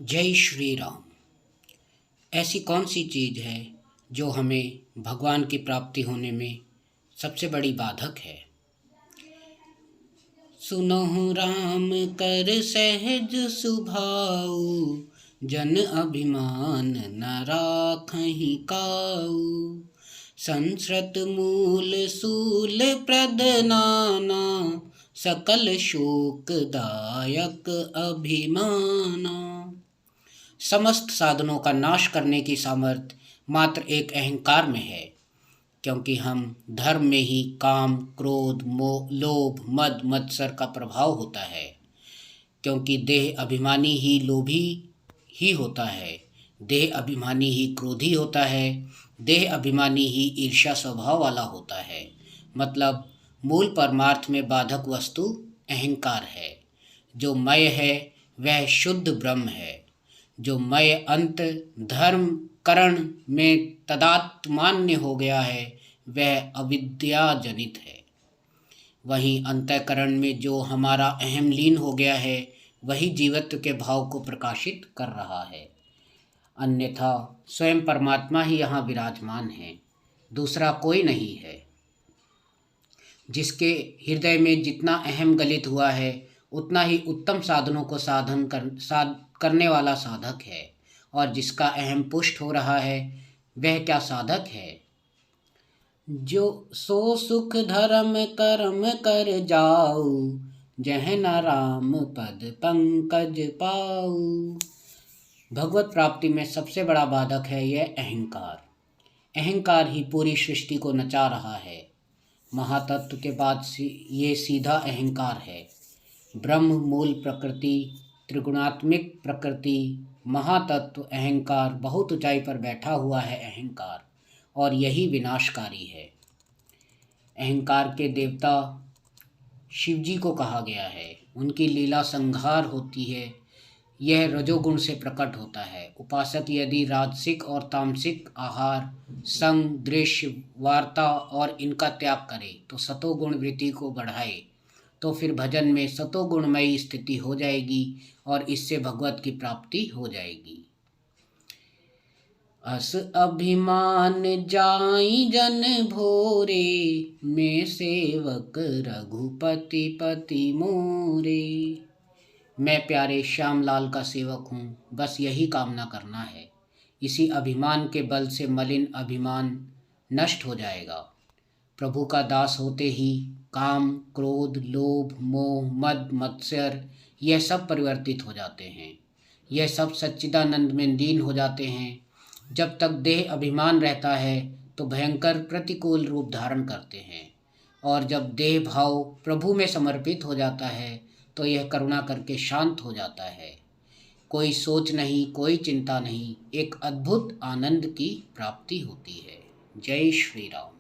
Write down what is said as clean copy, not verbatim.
जय श्री राम। ऐसी कौन सी चीज़ है जो हमें भगवान की प्राप्ति होने में सबसे बड़ी बाधक है। सुनहु राम कर सहज सुभाऊ, जन अभिमान न राखहि काऊ। संस्कृत मूल सूल प्रद नाना, सकल शोकदायक अभिमाना। समस्त साधनों का नाश करने की सामर्थ्य मात्र एक अहंकार में है, क्योंकि हम धर्म में ही काम, क्रोध, मोह, लोभ, मद, मत्सर का प्रभाव होता है। क्योंकि देह अभिमानी ही लोभी ही होता है, देह अभिमानी ही क्रोधी होता है, देह अभिमानी ही ईर्ष्या स्वभाव वाला होता है। मतलब मूल परमार्थ में बाधक वस्तु अहंकार है। जो मय है वह शुद्ध ब्रह्म है। जो मय अंत धर्म करण में तदात्मान्य हो गया है वह अविद्या जनित है। वहीं अंतःकरण में जो हमारा अहम लीन हो गया है वही जीवत्व के भाव को प्रकाशित कर रहा है। अन्यथा स्वयं परमात्मा ही यहाँ विराजमान है, दूसरा कोई नहीं है। जिसके हृदय में जितना अहम गलित हुआ है उतना ही उत्तम साधनों को करने वाला साधक है, और जिसका अहम पुष्ट हो रहा है वह क्या साधक है। जो सो सुख धर्म कर्म कर जाऊ, जह न राम पद पंकज पाऊ। भगवत प्राप्ति में सबसे बड़ा बाधक है यह अहंकार। अहंकार ही पूरी सृष्टि को नचा रहा है। महातत्व के बाद ये सीधा अहंकार है। ब्रह्म मूल प्रकृति, त्रिगुणात्मिक प्रकृति, महातत्व अहंकार बहुत ऊंचाई पर बैठा हुआ है अहंकार, और यही विनाशकारी है। अहंकार के देवता शिवजी को कहा गया है। उनकी लीला संहार होती है, यह रजोगुण से प्रकट होता है। उपासक यदि राजसिक और तामसिक आहार, संग, दृश्य, वार्ता और इनका त्याग करे तो सतोगुण वृत्ति को बढ़ाए तो फिर भजन में सतोगुणमयी स्थिति हो जाएगी और इससे भगवत की प्राप्ति हो जाएगी। अस अभिमान जाई जन भोरे, मैं सेवक रघुपति पति मोरे। मैं प्यारे श्याम लाल का सेवक हूँ, बस यही कामना करना है। इसी अभिमान के बल से मलिन अभिमान नष्ट हो जाएगा। प्रभु का दास होते ही काम, क्रोध, लोभ, मोह, मद, मत्सर यह सब परिवर्तित हो जाते हैं। यह सब सच्चिदानंद में लीन हो जाते हैं। जब तक देह अभिमान रहता है तो भयंकर प्रतिकूल रूप धारण करते हैं, और जब देह भाव प्रभु में समर्पित हो जाता है तो यह करुणा करके शांत हो जाता है। कोई सोच नहीं, कोई चिंता नहीं, एक अद्भुत आनंद की प्राप्ति होती है। जय श्री राम।